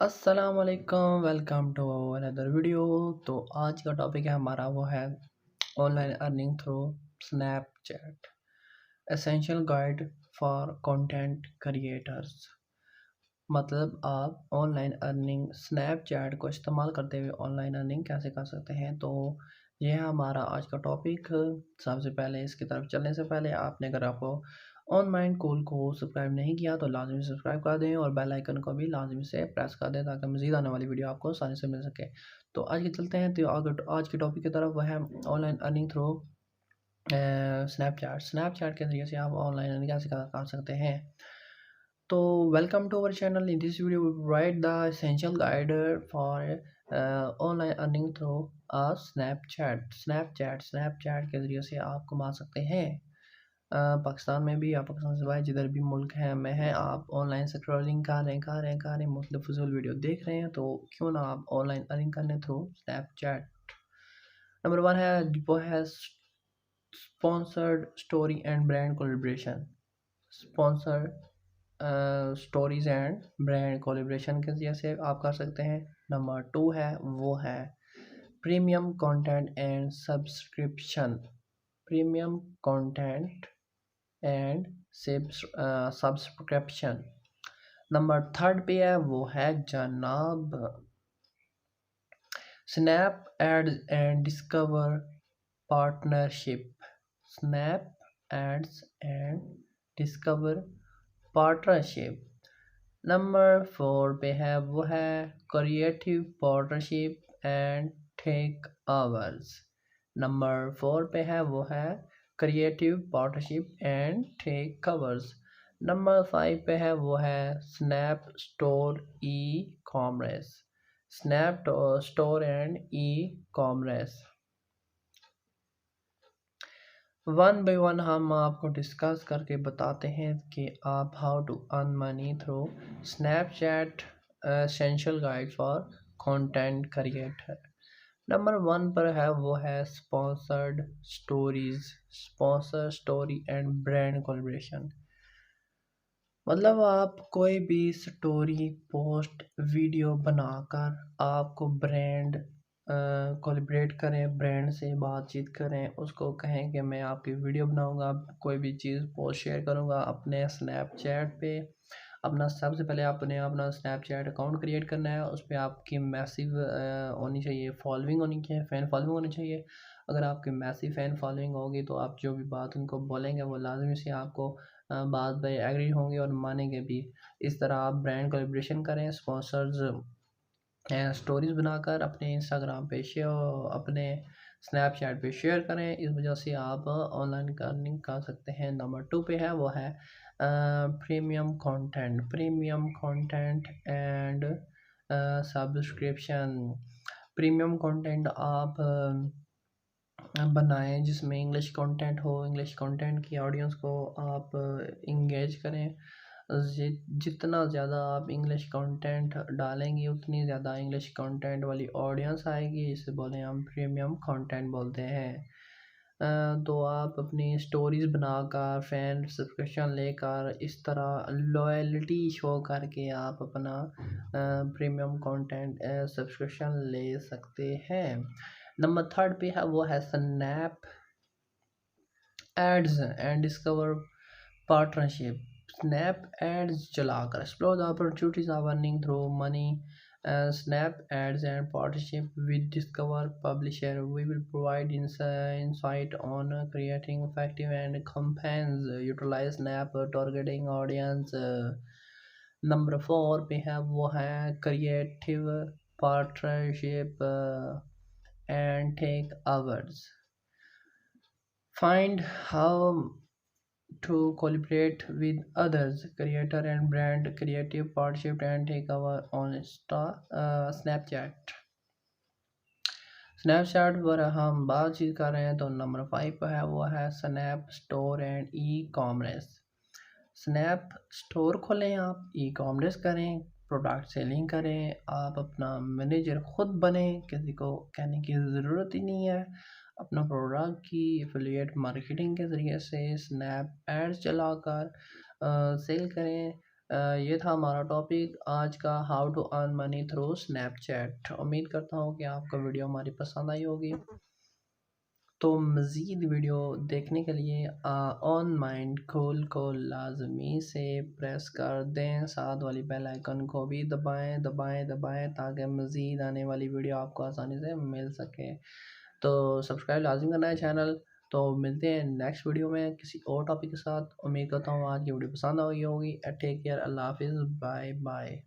अस्सलाम वालेकुम, welcome to another video. तो आज का टॉपिक है हमारा वो है online earning through Snapchat, essential guide for content creators. मतलब आप ऑनलाइन अर्निंग स्नैपचैट को इस्तेमाल करते हुए ऑनलाइन अर्निंग कैसे कर सकते हैं। तो ये है हमारा आज का टॉपिक। सबसे पहले इसकी तरफ चलने से पहले आपने अगर आपको ऑन माइंड कूल को सब्सक्राइब नहीं किया तो लाजमी सब्सक्राइब कर दें और बेल आइकन को भी लाजमी से प्रेस कर दें ताकि मज़ीद आने वाली वीडियो आपको आसानी से मिल सके। तो आगे चलते हैं। तो अगर आज के टॉपिक की तरफ वह है ऑनलाइन अर्निंग थ्रू स्नैपचैट के ज़रिए से आप ऑनलाइन अर्निंग कैसे कर सकते हैं। तो welcome to our channel. In this video we provide the essential guide for online earning through Snapchat के ज़रिए से आप कमा सकते हैं। पाकिस्तान में भी या पाकिस्तान से बाहर जिधर भी मुल्क है में है, आप ऑनलाइन स्क्रॉलिंग कर रहे हैं मुख्तलिफ फजूल वीडियो देख रहे हैं, तो क्यों ना आप ऑनलाइन अर्निंग करने थ्रू स्नैपचैट। नंबर वन है वो है sponsored story and brand collaboration. Sponsored stories and brand collaboration के जरिए से आप कर सकते हैं। नंबर टू है वो है premium content and subscription. Premium content and subscription. Number third पे है वो है जनाब Snap ads and discover partnership. Snap ads and discover partnership. Number four पे है वो है creative partnership and takeovers. Number four पे है वो है creative partnership and takeovers. Number five पे है वो है Snap store e commerce. Snap store and e commerce. One by one हम आपको डिस्कस करके बताते हैं कि आप how to earn money through Snapchat, essential guide for content creator. Number one पर है वो है sponsored stories, sponsor story and brand collaboration. मतलब आप कोई भी स्टोरी पोस्ट वीडियो बनाकर आपको ब्रांड कोलैबोरेट करें, ब्रांड से बातचीत करें, उसको कहें कि मैं आपकी वीडियो बनाऊंगा, कोई भी चीज़ पोस्ट शेयर करूंगा अपने स्नैपचैट पे। अपना सबसे पहले आपने अपना स्नैपचैट अकाउंट क्रिएट करना है, उस पर आपकी मैसिव होनी चाहिए, फॉलोइंग होनी चाहिए, फ़ैन फॉलोइंग होनी चाहिए। अगर आपकी मैसिव फ़ैन फॉलोइंग होगी तो आप जो भी बात उनको बोलेंगे वो लाजमी से आपको बात पे एग्री होंगे और मानेंगे भी। इस तरह आप ब्रांड कोलैबोरेशन करें, स्पॉन्सर्स स्टोरीज बनाकर अपने इंस्टाग्राम पे शेयर, अपने स्नैपचैट पे शेयर करें। इस वजह से आप ऑनलाइन अर्निंग कर सकते हैं। नंबर टू पे है वो है premium content and subscription. Premium content आप बनाएं जिसमें इंग्लिश कंटेंट हो, इंग्लिश कंटेंट की ऑडियंस को आप इंगेज करें। जितना ज़्यादा आप इंग्लिश कंटेंट डालेंगे उतनी ज़्यादा इंग्लिश कंटेंट वाली ऑडियंस आएगी, इसे बोले हम प्रीमियम कंटेंट बोलते हैं। तो आप अपनी स्टोरीज बनाकर फैन सब्सक्रिप्शन लेकर इस तरह लॉयल्टी शो करके आप अपना प्रीमियम कंटेंट सब्सक्रिप्शन ले सकते हैं। नंबर थर्ड पे है वो है Snap ads and discover partnership. Snap ads चलाकर explore the opportunities of earning through money. Snap ads and partnership with Discover Publisher. We will provide insight on creating effective and campaigns. Utilize Snap targeting audience. Number four पे है वो है creative partnership and take hours. Find how to collaborate with others, creator and brand, creative partnership and take our on Snapchat। Snapchat पर हम बातचीत कर रहे हैं तो नंबर फाइव पर है वो है Snap store and e commerce. Snap store खोलें, आप ई कॉमर्स करें, प्रोडक्ट सेलिंग करें, आप अपना मैनेजर खुद बने, किसी को कहने की ज़रूरत ही नहीं है। अपना प्रोडक्ट की एफिलिएट मार्केटिंग के ज़रिए से स्नैप एड्स चलाकर सेल करें। ये था हमारा टॉपिक आज का, how to earn money through Snapchat. उम्मीद करता हूँ कि आपको वीडियो हमारी पसंद आई होगी। तो मज़ीद वीडियो देखने के लिए ऑन माइंड को लाजमी से प्रेस कर दें, साथ वाली बेल आइकन को भी दबाएं दबाएं दबाएं ताकि मज़ीद आने वाली वीडियो आपको आसानी से मिल सके। तो सब्सक्राइब लाजिम करना है चैनल। तो मिलते हैं नेक्स्ट वीडियो में किसी और टॉपिक के साथ। उम्मीद करता हूँ आज की वीडियो पसंद आई होगी। टेक केयर, अल्लाह हाफिज़, बाय बाय।